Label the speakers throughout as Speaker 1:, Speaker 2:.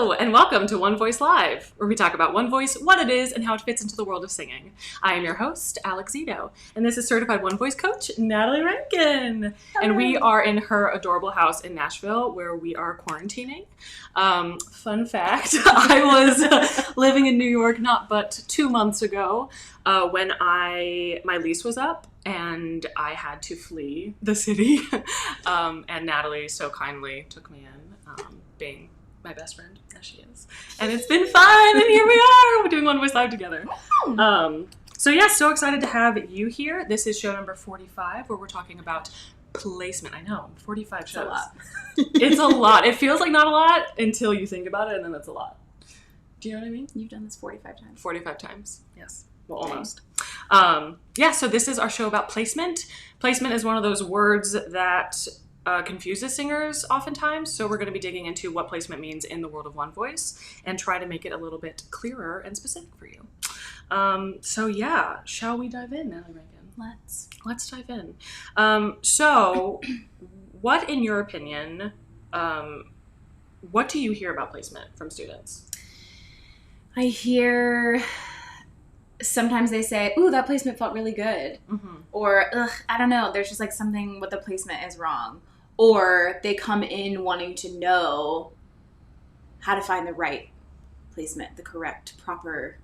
Speaker 1: Hello, and welcome to One Voice Live, where we talk about One Voice, what it is, and how it fits into the world of singing. I am your host, Alex Zeto, and this is Certified One Voice Coach, Natalie Rankin. Hello. And we are in her adorable house in Nashville, where we are quarantining. Fun fact, I was living in New York not but 2 months ago when my lease was up, and I had to flee the city. And Natalie so kindly took me in, being my best friend, as she is. And it's been fun, and here we are! We're doing One Voice Live together. So excited to have you here. This is show number 45, where we're talking about placement. I know, 45 shows.
Speaker 2: It's a lot.
Speaker 1: It's a lot. It feels like not a lot until you think about it, and then it's a lot. Do you know what I mean?
Speaker 2: You've done this 45 times.
Speaker 1: 45 times, yes. Well,
Speaker 2: okay.
Speaker 1: Almost. So this is our show about placement. Placement is one of those words that confuses singers oftentimes, so we're going to be digging into what placement means in the world of One Voice and try to make it a little bit clearer and specific for you. Shall we dive in, Natalie Rankin? Let's dive in. So what, in your opinion, what do you hear about placement from students?
Speaker 2: I hear sometimes they say, ooh, that placement felt really good. Mm-hmm. Or, ugh, I don't know, there's just like something with the placement is wrong. Or they come in wanting to know how to find the right placement, the correct, proper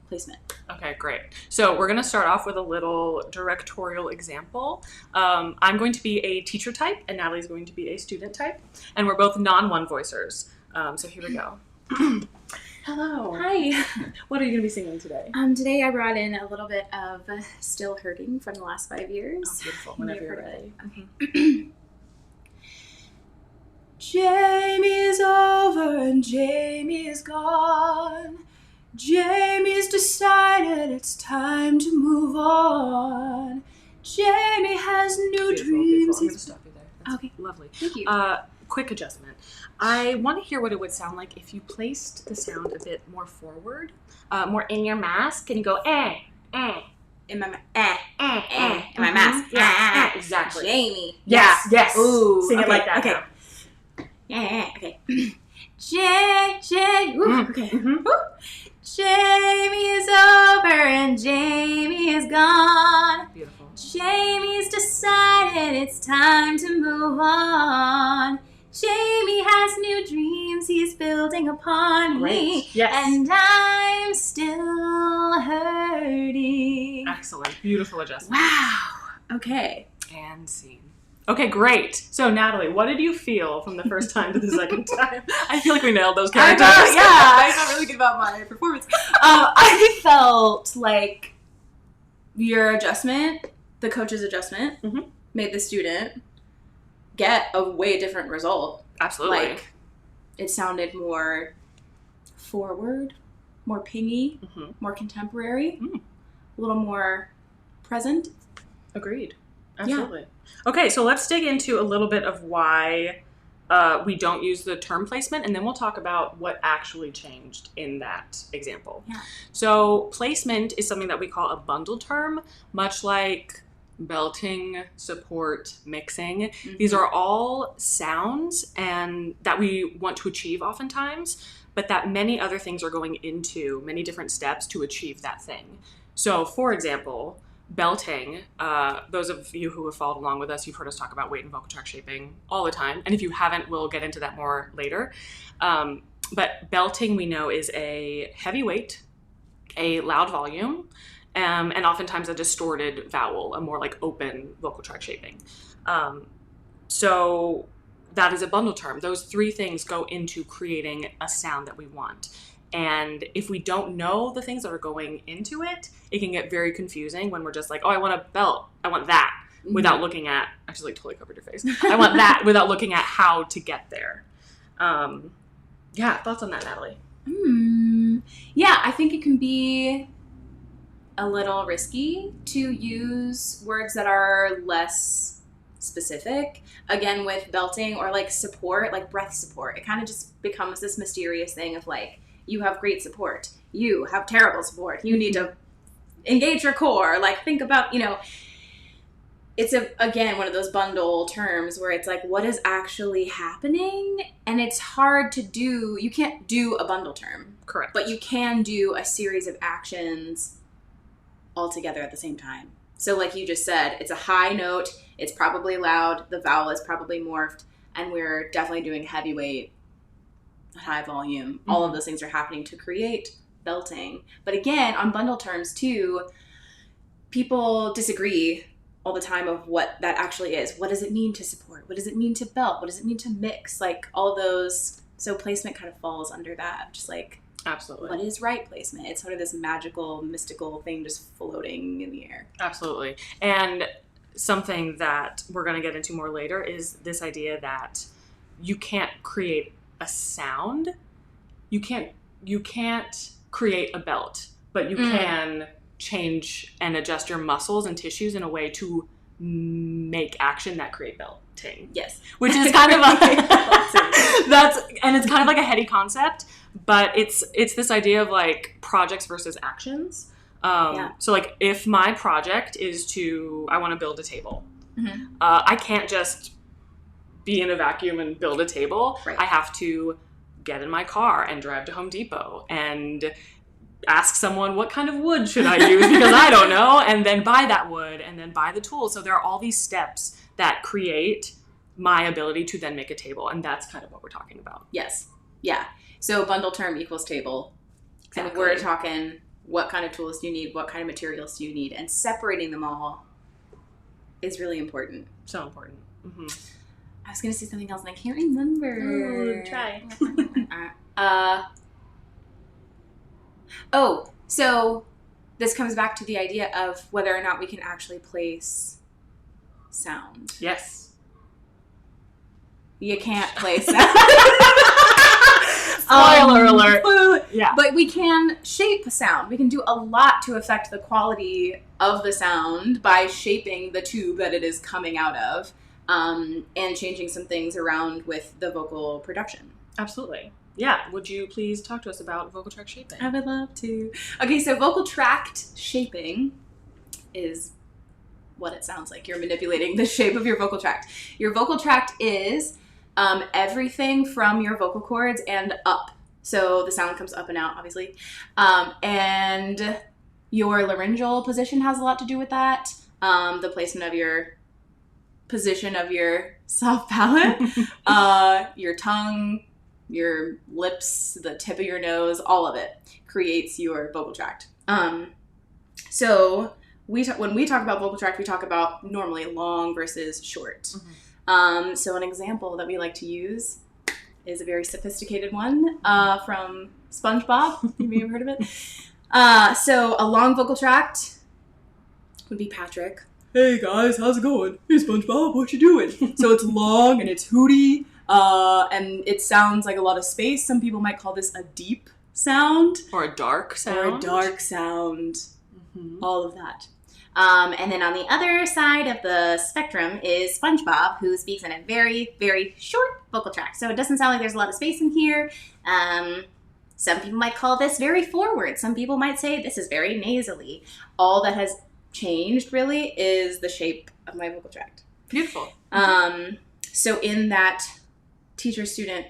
Speaker 2: placement.
Speaker 1: Okay, great. So we're going to start off with a little directorial example. I'm going to be a teacher type, and Natalie's going to be a student type. And we're both non-one voicers. So here we go. Hello.
Speaker 2: Hi.
Speaker 1: What are you going to be singing today?
Speaker 2: Today I brought in a little bit of Still Hurting from the last 5 years.
Speaker 1: Oh, beautiful. Whenever you're ready.
Speaker 2: Okay. Jamie's over and Jamie's gone. Jamie's decided it's time to move on. Jamie has new dreams.
Speaker 1: Beautiful. I'm going to stop you there. That's
Speaker 2: okay.
Speaker 1: Lovely.
Speaker 2: Thank you.
Speaker 1: Quick adjustment. I want to hear what it would sound like if you placed the sound a bit more forward, more in your mask, and you go,
Speaker 2: In my in my mask.
Speaker 1: Yeah, exactly.
Speaker 2: Jamie.
Speaker 1: Yes.
Speaker 2: Ooh,
Speaker 1: sing it like that.
Speaker 2: Okay.
Speaker 1: Now.
Speaker 2: Yeah. Okay. Okay.
Speaker 1: Mm-hmm.
Speaker 2: Jamie is over and Jamie is gone.
Speaker 1: Beautiful.
Speaker 2: Jamie's decided it's time to move on. Jamie has new dreams he's building upon me.
Speaker 1: Yes.
Speaker 2: And I'm still hurting.
Speaker 1: Excellent. Beautiful adjustment.
Speaker 2: Wow. Okay.
Speaker 1: And scene. Okay, great. So, Natalie, what did you feel from the first time to the second time? I feel like we nailed those characters.
Speaker 2: I felt really good about my performance. I felt like your adjustment, the coach's adjustment, made the student get a way different result.
Speaker 1: Absolutely.
Speaker 2: Like, it sounded more forward, more pingy, more contemporary, a little more present.
Speaker 1: Agreed. Absolutely. Yeah. Okay, so let's dig into a little bit of why we don't use the term placement, and then we'll talk about what actually changed in that example.
Speaker 2: Yeah.
Speaker 1: So placement is something that we call a bundle term, much like belting, support, mixing. These are all sounds and that we want to achieve oftentimes, but that many other things are going into, many different steps to achieve that thing. So, for example, belting, those of you who have followed along with us, you've heard us talk about weight and vocal tract shaping all the time. And if you haven't, we'll get into that more later. But belting, we know, is a heavy weight, a loud volume, and oftentimes a distorted vowel, a more like open vocal tract shaping. So that is a bundle term. Those three things go into creating a sound that we want. And if we don't know the things that are going into it, it can get very confusing when we're just like, oh, I want a belt. I want that, without looking at, I just like totally covered your face. I want that without looking at how to get there. Thoughts on that, Natalie?
Speaker 2: Yeah, I think it can be a little risky to use words that are less specific. Again, with belting or like support, like breath support, it kind of just becomes this mysterious thing of like, you have great support, you have terrible support, you need to engage your core, like think about, it's again one of those bundle terms where it's like, what is actually happening? And it's hard to do. You can't do a bundle term.
Speaker 1: Correct.
Speaker 2: But you can do a series of actions all together at the same time. So like you just said, it's a high note. It's probably loud. The vowel is probably morphed. And we're definitely doing heavyweight, high volume. Mm-hmm. All of those things are happening to create belting. But again, on bundle terms too, people disagree all the time of what that actually is. What does it mean to support? What does it mean to belt? What does it mean to mix? Like all those. So placement kind of falls under that. Just like,
Speaker 1: absolutely.
Speaker 2: What is right placement? It's sort of this magical, mystical thing just floating in the air.
Speaker 1: Absolutely. And something that we're going to get into more later is this idea that you can't create a sound. You can't create a belt, but you can change and adjust your muscles and tissues in a way to make action that create belting.
Speaker 2: Yes.
Speaker 1: Which is kind of it's kind of like a heady concept, but it's this idea of like projects versus actions. So like if my project is I want to build a table, I can't just be in a vacuum and build a table.
Speaker 2: Right.
Speaker 1: I have to get in my car and drive to Home Depot and ask someone, what kind of wood should I use? Because I don't know. And then buy that wood and then buy the tools. So there are all these steps that create my ability to then make a table. And that's kind of what we're talking about.
Speaker 2: Yes. Yeah. So bundle term equals table.
Speaker 1: Exactly.
Speaker 2: And we're talking what kind of tools do you need? What kind of materials do you need? And separating them all is really important.
Speaker 1: So important. Mm-hmm.
Speaker 2: I was going to say something else and I can't remember.
Speaker 1: Ooh, try.
Speaker 2: So this comes back to the idea of whether or not we can actually place sound.
Speaker 1: Yes.
Speaker 2: You can't place sound.
Speaker 1: Spoiler alert. Yeah.
Speaker 2: But we can shape sound. We can do a lot to affect the quality of the sound by shaping the tube that it is coming out of, and changing some things around with the vocal production.
Speaker 1: Absolutely. Yeah. Would you please talk to us about vocal tract shaping?
Speaker 2: I would love to. Okay, so vocal tract shaping is what it sounds like. You're manipulating the shape of your vocal tract. Your vocal tract is everything from your vocal cords and up. So the sound comes up and out, obviously. And your laryngeal position has a lot to do with that. The placement of your position of your soft palate, your tongue, your lips, the tip of your nose, all of it creates your vocal tract. So when we talk about vocal tract, we talk about normally long versus short. Mm-hmm. So an example that we like to use is a very sophisticated one from SpongeBob. You may have heard of it. So a long vocal tract would be Patrick. Hey guys, how's it going? Hey SpongeBob, what you doing? So it's long and it's hooty. And it sounds like a lot of space. Some people might call this a deep sound.
Speaker 1: Or a dark sound.
Speaker 2: Mm-hmm. All of that. And then on the other side of the spectrum is SpongeBob, who speaks in a very, very short vocal tract. So it doesn't sound like there's a lot of space in here. Some people might call this very forward. Some people might say this is very nasally. All that has changed, really, is the shape of my vocal tract.
Speaker 1: Beautiful.
Speaker 2: So in that teacher-student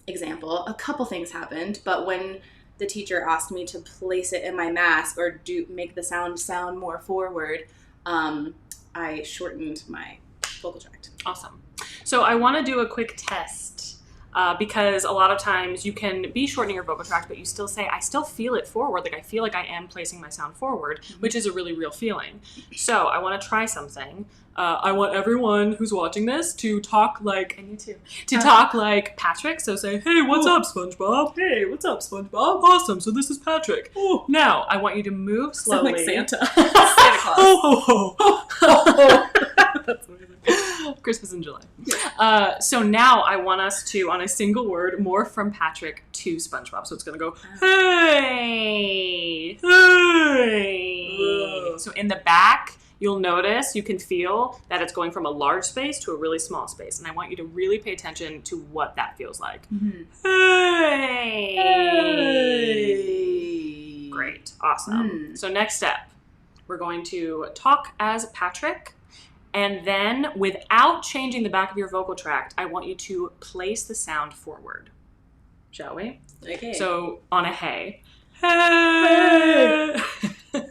Speaker 2: example, a couple things happened, but when the teacher asked me to place it in my mask or make the sound more forward, I shortened my vocal tract.
Speaker 1: Awesome. So I want to do a quick test because a lot of times you can be shortening your vocal tract, but you still say, I still feel it forward. Like I feel like I am placing my sound forward, mm-hmm. which is a really real feeling. So I want to try something. I want everyone who's watching this to talk like, I need to talk like Patrick. So say, hey, what's up, SpongeBob? Hey, what's up, SpongeBob? Awesome. So this is Patrick. Oh. Now I want you to move slowly.
Speaker 2: Like Santa. Santa Claus.
Speaker 1: Ho, ho, ho. That's amazing. Christmas in July. Yeah. So now I want us to, on a single word, morph from Patrick to SpongeBob. So it's going to go, hey, hey. Whoa. So in the back, you'll notice, you can feel that it's going from a large space to a really small space. And I want you to really pay attention to what that feels like. Mm-hmm. Hey. Hey. Great. Awesome. So next step, we're going to talk as Patrick And then, without changing the back of your vocal tract, I want you to place the sound forward. Shall we?
Speaker 2: Okay.
Speaker 1: So, on a hey. Hey! We're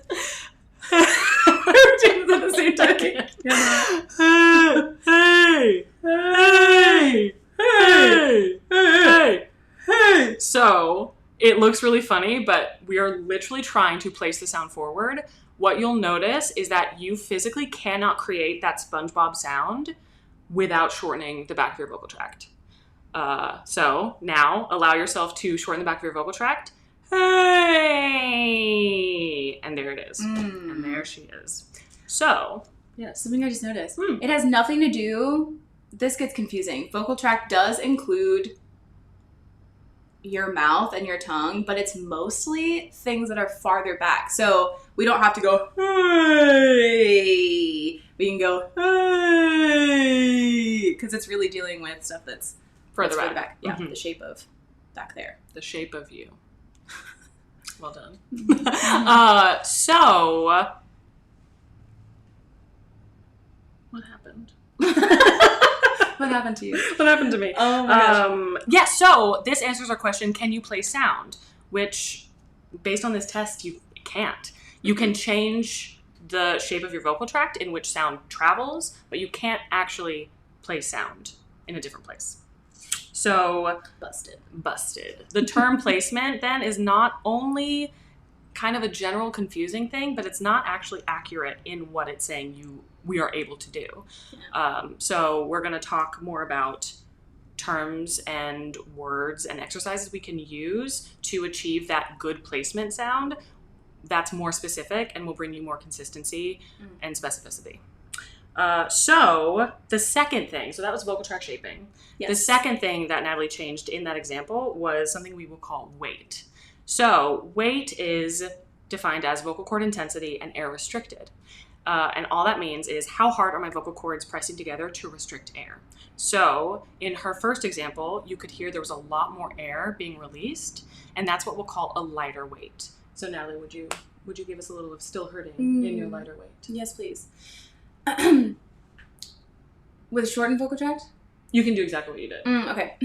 Speaker 1: doing it at the same time. Hey! Hey! Hey! Hey! Hey! So, it looks really funny, but we are literally trying to place the sound forward. What you'll notice is that you physically cannot create that SpongeBob sound without shortening the back of your vocal tract. So now allow yourself to shorten the back of your vocal tract. Hey! And there it is. And there she is. So,
Speaker 2: yeah, something I just noticed. It has nothing to do, this gets confusing. Vocal tract does include your mouth and your tongue, but it's mostly things that are farther back. So we don't have to go, hey. We can go, hey, because it's really dealing with stuff that's
Speaker 1: further back.
Speaker 2: Yeah, the shape of back there.
Speaker 1: The shape of you. Well done. So, what happened?
Speaker 2: What happened to you?
Speaker 1: What happened to me?
Speaker 2: Oh my gosh.
Speaker 1: Yeah, so this answers our question, can you play sound? Which, based on this test, you can't. You can change the shape of your vocal tract in which sound travels, but you can't actually play sound in a different place. So, busted. The term placement, then, is not only kind of a general confusing thing, but it's not actually accurate in what it's saying we are able to do. So we're going to talk more about terms and words and exercises we can use to achieve that good placement sound that's more specific and will bring you more consistency and specificity. So the second thing, so that was vocal tract shaping. Yes. The second thing that Natalie changed in that example was something we will call weight. So weight is defined as vocal cord intensity and air restricted. And all that means is how hard are my vocal cords pressing together to restrict air. So in her first example, you could hear there was a lot more air being released, and that's what we'll call a lighter weight. So Natalie, would you give us a little of still hurting in your lighter weight?
Speaker 2: Yes, please. With shortened vocal tract?
Speaker 1: You can do exactly what you did.
Speaker 2: Okay.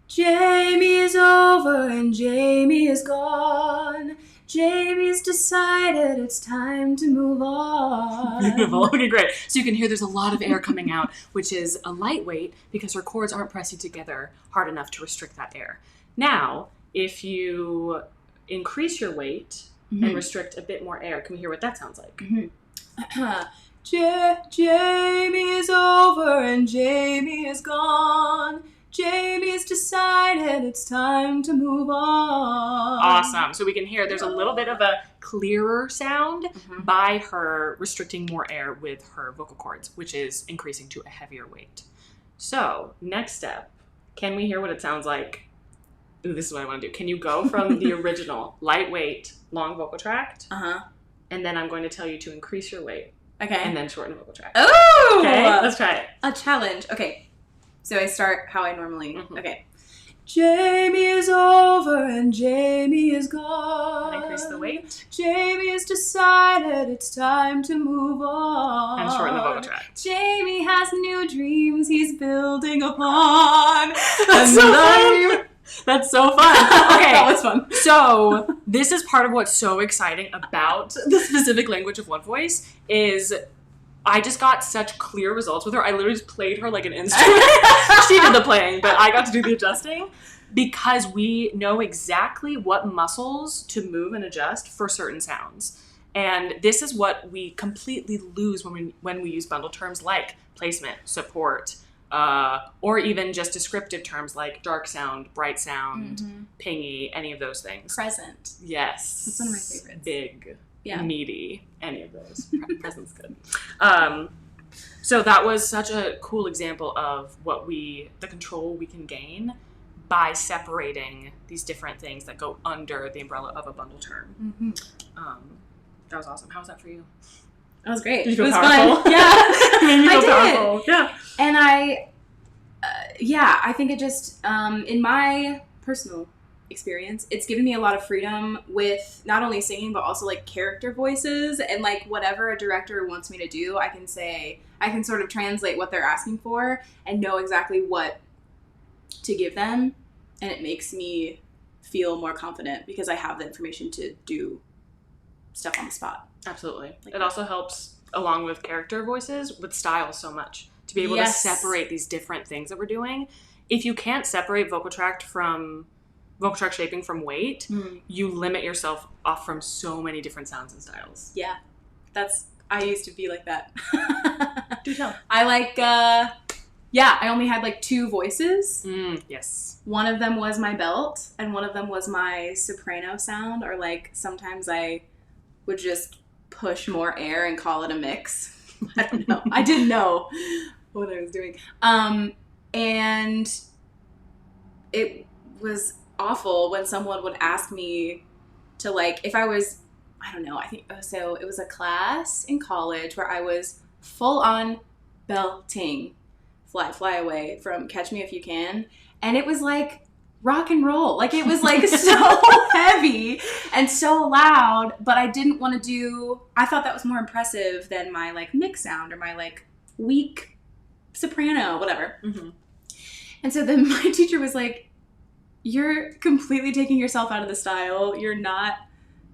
Speaker 2: Jamie is over and Jamie is gone. Jamie's decided it's time to move on.
Speaker 1: Beautiful. Okay, great. So you can hear there's a lot of air coming out, which is a lightweight because her cords aren't pressing together hard enough to restrict that air. Now, if you increase your weight and restrict a bit more air, can we hear what that sounds like?
Speaker 2: Jamie is over and Jamie is gone. Jamie's decided it's time to move on.
Speaker 1: Awesome. So we can hear there's a little bit of a clearer sound by her restricting more air with her vocal cords, which is increasing to a heavier weight. So next step, can we hear what it sounds like? Ooh, this is what I want to do. Can you go from the original lightweight, long vocal tract? And then I'm going to tell you to increase your weight.
Speaker 2: Okay.
Speaker 1: And then shorten the vocal tract.
Speaker 2: Oh!
Speaker 1: Okay, let's try it.
Speaker 2: A challenge. Okay. So I start how I normally... Okay. Jamie is over and Jamie is gone.
Speaker 1: And increase the weight.
Speaker 2: Jamie's decided it's time to move on.
Speaker 1: And shorten the vocal tract.
Speaker 2: Jamie has new dreams he's building upon.
Speaker 1: That's so fun. That's so fun. Okay.
Speaker 2: That was fun.
Speaker 1: So this is part of what's so exciting about the specific language of One Voice is I just got such clear results with her. I literally just played her like an instrument. She did the playing, but I got to do the adjusting because we know exactly what muscles to move and adjust for certain sounds. And this is what we completely lose when we use bundle terms like placement, support, or even just descriptive terms like dark sound, bright sound, pingy, any of those things.
Speaker 2: Present.
Speaker 1: Yes.
Speaker 2: That's one of my favorites.
Speaker 1: Big.
Speaker 2: Yeah.
Speaker 1: Meaty, any of those. Present's good. So that was such a cool example of the control we can gain by separating these different things that go under the umbrella of a bundle term. That was awesome. How was that for you?
Speaker 2: That was great.
Speaker 1: Did you feel
Speaker 2: it was
Speaker 1: powerful?
Speaker 2: Fun. Yeah.
Speaker 1: I
Speaker 2: did.
Speaker 1: Powerful. Yeah.
Speaker 2: And I think it just, in my personal experience. It's given me a lot of freedom with not only singing, but also like character voices, and like whatever a director wants me to do, I can sort of translate what they're asking for and know exactly what to give them. And it makes me feel more confident because I have the information to do stuff on the spot.
Speaker 1: Absolutely.
Speaker 2: Like
Speaker 1: it also helps, along with character voices, with style so much. To be able to separate these different things that we're doing. If you can't separate vocal tract shaping from weight, you limit yourself off from so many different sounds and styles.
Speaker 2: Yeah. I used to be like that.
Speaker 1: Do tell.
Speaker 2: I like, I only had like 2 voices.
Speaker 1: Yes.
Speaker 2: One of them was my belt, and one of them was my soprano sound, or like sometimes I would just push more air and call it a mix. I don't know. I didn't know what I was doing. And it was awful when someone would ask me to, like, if I was, I don't know, so it was a class in college where I was full on belting Fly Away from Catch Me If You Can. And it was like rock and roll. Like, it was like so heavy and so loud, but I didn't want to I thought that was more impressive than my like mix sound or my like weak soprano, whatever. Mm-hmm. And so then my teacher was like, you're completely taking yourself out of the style. You're not,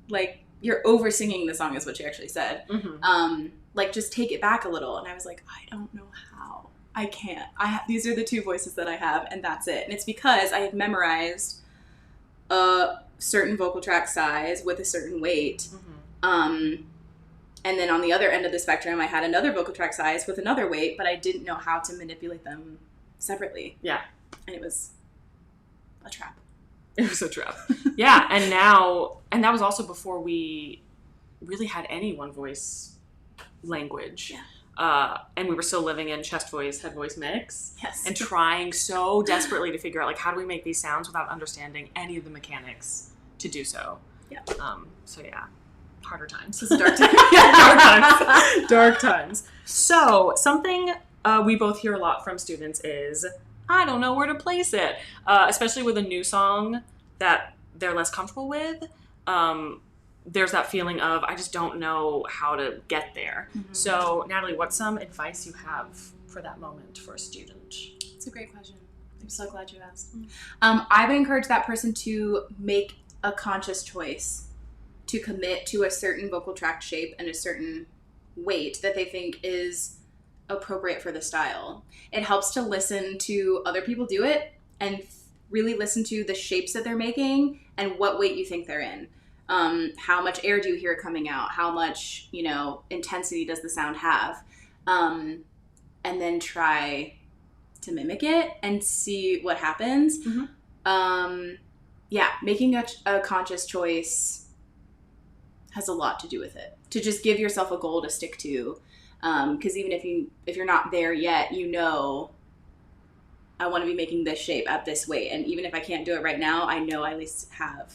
Speaker 2: like, you're over singing the song is what she actually said. Mm-hmm. Like, just take it back a little. And I was like, I don't know how. I can't. These are the 2 voices that I have, and that's it. And it's because I had memorized a certain vocal tract size with a certain weight. Mm-hmm. And then on the other end of the spectrum, I had another vocal tract size with another weight, but I didn't know how to manipulate them separately.
Speaker 1: Yeah.
Speaker 2: And it was a trap.
Speaker 1: It was a trap. Yeah. And that was also before we really had any one voice language. Yeah. And we were still living in chest voice, head voice mix.
Speaker 2: Yes.
Speaker 1: And trying so desperately to figure out, like, how do we make these sounds without understanding any of the mechanics to do so.
Speaker 2: Yeah.
Speaker 1: So yeah, harder times.
Speaker 2: It's dark times.
Speaker 1: Dark times. Dark times. So something we both hear a lot from students is, I don't know where to place it. Especially with a new song that they're less comfortable with. There's that feeling of, I just don't know how to get there. Mm-hmm. So, Natalie, what's some advice you have for that moment for a student?
Speaker 2: It's a great question. I'm so glad you asked. Mm-hmm. I would encourage that person to make a conscious choice to commit to a certain vocal tract shape and a certain weight that they think is appropriate for the style. It helps to listen to other people do it and really listen to the shapes that they're making and what weight you think they're in. How much air do you hear coming out? How much, intensity does the sound have? And then try to mimic it and see what happens. Mm-hmm. Making a conscious choice has a lot to do with it. To just give yourself a goal to stick to. Because even if you're not there yet, I want to be making this shape at this weight. And even if I can't do it right now, I know I at least have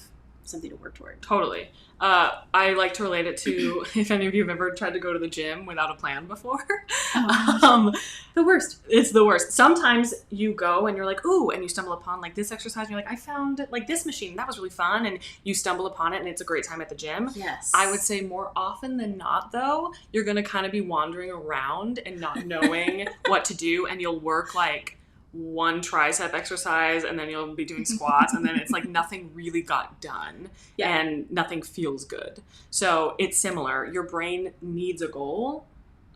Speaker 2: something to work toward.
Speaker 1: Totally. I like to relate it to if any of you have ever tried to go to the gym without a plan before.
Speaker 2: The worst.
Speaker 1: It's the worst. Sometimes you go and you're like, ooh, and you stumble upon like this exercise and you're like, I found like this machine. That was really fun. And you stumble upon it and it's a great time at the gym.
Speaker 2: Yes.
Speaker 1: I would say more often than not, though, you're going to kind of be wandering around and not knowing what to do. And you'll work like one tricep exercise and then you'll be doing squats and then it's like nothing really got done. Yeah. And nothing feels good. So it's similar. Your brain needs a goal,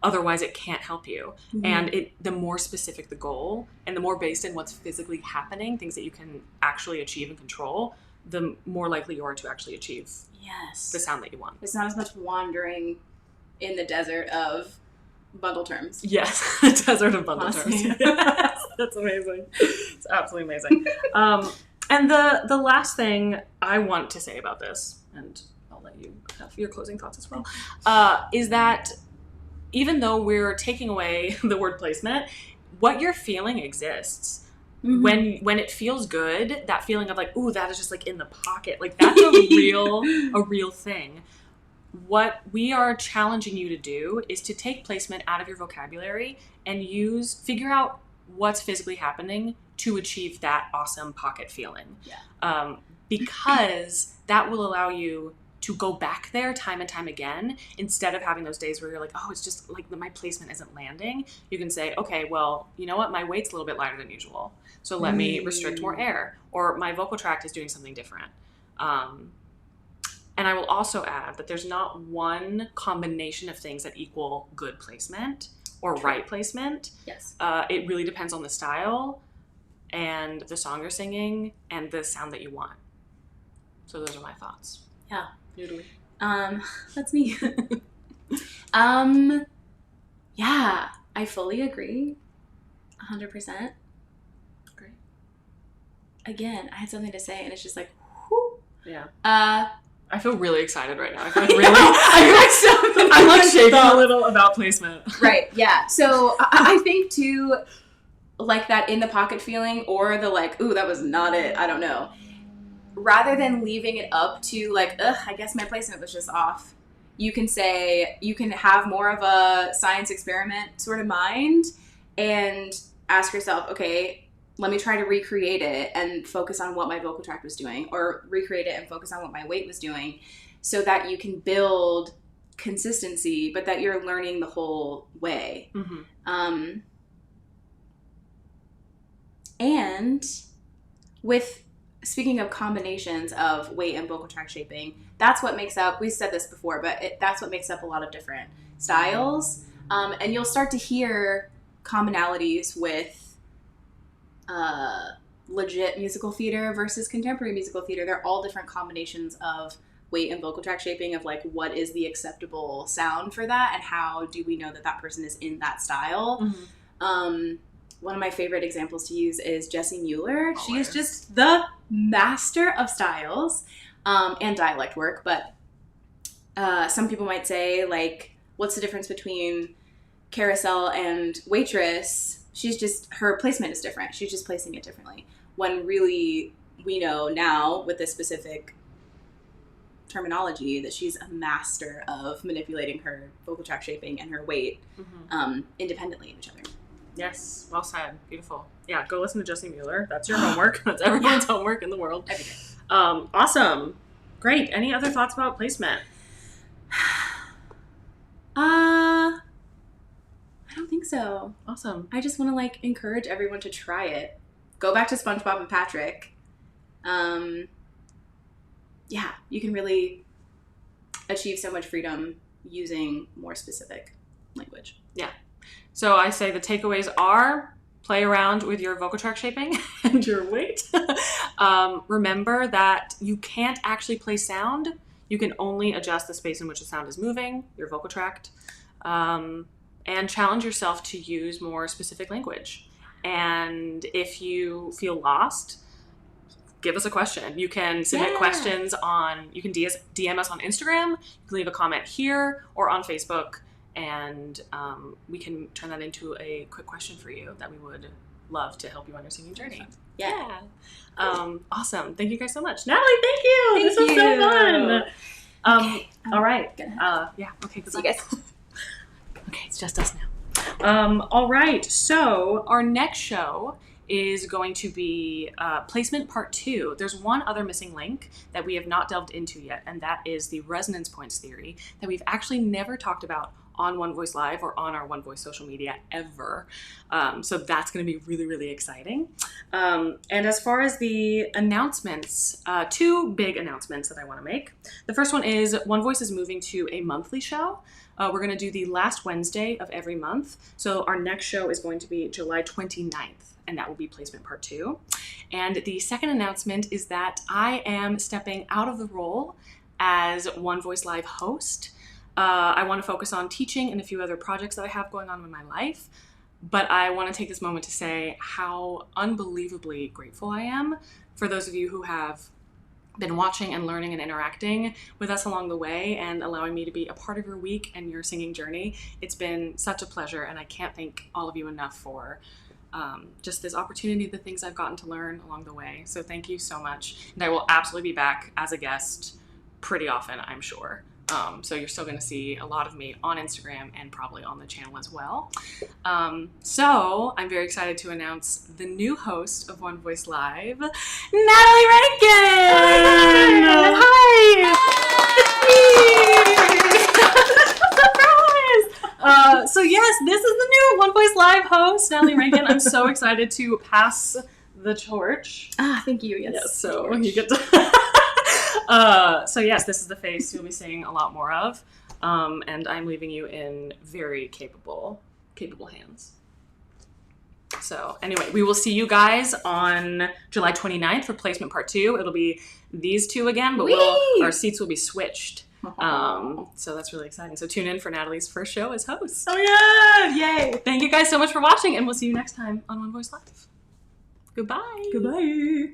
Speaker 1: otherwise it can't help you. Mm-hmm. And the more specific the goal and the more based in what's physically happening, things that you can actually achieve and control, the more likely you are to actually achieve the sound that you want.
Speaker 2: It's not as much wandering in the desert of bundle terms.
Speaker 1: Yes, the desert of bundle terms. Yes, that's amazing. It's absolutely amazing. And the last thing I want to say about this, and I'll let you have your closing thoughts as well, is that even though we're taking away the word placement, what you're feeling exists. Mm-hmm. When it feels good, that feeling of like, ooh, that is just like in the pocket, like that's a real thing. What we are challenging you to do is to take placement out of your vocabulary and figure out what's physically happening to achieve that awesome pocket feeling.
Speaker 2: Yeah.
Speaker 1: because that will allow you to go back there time and time again, instead of having those days where you're like, oh, it's just like my placement isn't landing. You can say, okay, well, you know what? My weight's a little bit lighter than usual, so let me restrict more air, or my vocal tract is doing something different. And I will also add that there's not one combination of things that equal good placement or right placement.
Speaker 2: Yes.
Speaker 1: It really depends on the style and the song you're singing and the sound that you want. So those are my thoughts.
Speaker 2: Yeah.
Speaker 1: Noodly.
Speaker 2: That's me. Yeah, I fully agree. 100%.
Speaker 1: Great.
Speaker 2: Again, I had something to say and it's just like, whoo.
Speaker 1: Yeah. I feel really excited right now. I feel like really, I'm like shaking a little about placement.
Speaker 2: Right, yeah. So I think too, like that in the pocket feeling, or the like, ooh, that was not it, I don't know. Rather than leaving it up to like, I guess my placement was just off. You can have more of a science experiment sort of mind and ask yourself, okay, let me try to recreate it and focus on what my vocal tract was doing, or recreate it and focus on what my weight was doing, so that you can build consistency, but that you're learning the whole way. Mm-hmm. And with, speaking of combinations of weight and vocal tract shaping, that's what makes up, we said this before, but that's what makes up a lot of different styles. And you'll start to hear commonalities with legit musical theater versus contemporary musical theater. They're all different combinations of weight and vocal tract shaping, of like, what is the acceptable sound for that, and how do we know that that person is in that style. Mm-hmm. One of my favorite examples to use is Jessie Mueller. She is just the master of styles and dialect work, but some people might say, like, what's the difference between carousel and waitress? Her placement is different. She's just placing it differently. When really, we know now with this specific terminology that she's a master of manipulating her vocal tract shaping and her weight independently of each other.
Speaker 1: Yes, well said. Beautiful. Yeah, go listen to Jessie Mueller. That's your homework. That's everyone's homework in the world.
Speaker 2: Every day.
Speaker 1: Awesome. Great. Any other thoughts about placement?
Speaker 2: I don't think so.
Speaker 1: Awesome.
Speaker 2: I just want to like encourage everyone to try it. Go back to SpongeBob and Patrick. Yeah, you can really achieve so much freedom using more specific language.
Speaker 1: Yeah. So I say the takeaways are: play around with your vocal tract shaping and your weight. Remember that you can't actually play sound. You can only adjust the space in which the sound is moving, your vocal tract. And challenge yourself to use more specific language. And if you feel lost, give us a question. You can submit questions you can DM us on Instagram, you can leave a comment here or on Facebook, and we can turn that into a quick question for you that we would love to help you on your singing journey.
Speaker 2: Yeah.
Speaker 1: Awesome. Thank you guys so much. Natalie, thank you. This was so fun.
Speaker 2: Okay,
Speaker 1: all right.
Speaker 2: Yeah.
Speaker 1: Okay. Goodbye.
Speaker 2: See you guys.
Speaker 1: Okay, it's just us now. All right, so our next show is going to be Placement Part 2. There's one other missing link that we have not delved into yet, and that is the resonance points theory that we've actually never talked about on One Voice Live or on our One Voice social media ever. So that's going to be really, really exciting. And as far as the announcements, two big announcements that I want to make. The first one is One Voice is moving to a monthly show. We're going to do the last Wednesday of every month. So our next show is going to be July 29th, and that will be Placement Part 2. And the second announcement is that I am stepping out of the role as One Voice Live host. I want to focus on teaching and a few other projects that I have going on in my life. But I want to take this moment to say how unbelievably grateful I am for those of you who have been watching and learning and interacting with us along the way and allowing me to be a part of your week and your singing journey. It's been such a pleasure, and I can't thank all of you enough for just this opportunity, the things I've gotten to learn along the way. So thank you so much. And I will absolutely be back as a guest pretty often, I'm sure. So you're still going to see a lot of me on Instagram and probably on the channel as well. So I'm very excited to announce the new host of One Voice Live, Natalie Rankin! Hi! Surprise! So yes, this is the new One Voice Live host, Natalie Rankin. I'm so excited to pass the torch.
Speaker 2: Thank you. Yes.
Speaker 1: So you get to... So yes, this is the face you'll be seeing a lot more of. And I'm leaving you in very capable hands. So anyway, we will see you guys on July 29th for placement part 2. It'll be these two again, but our seats will be switched. So that's really exciting. So tune in for Natalie's first show as host.
Speaker 2: Oh yeah! Yay!
Speaker 1: Thank you guys so much for watching, and we'll see you next time on One Voice Live. Goodbye.
Speaker 2: Goodbye.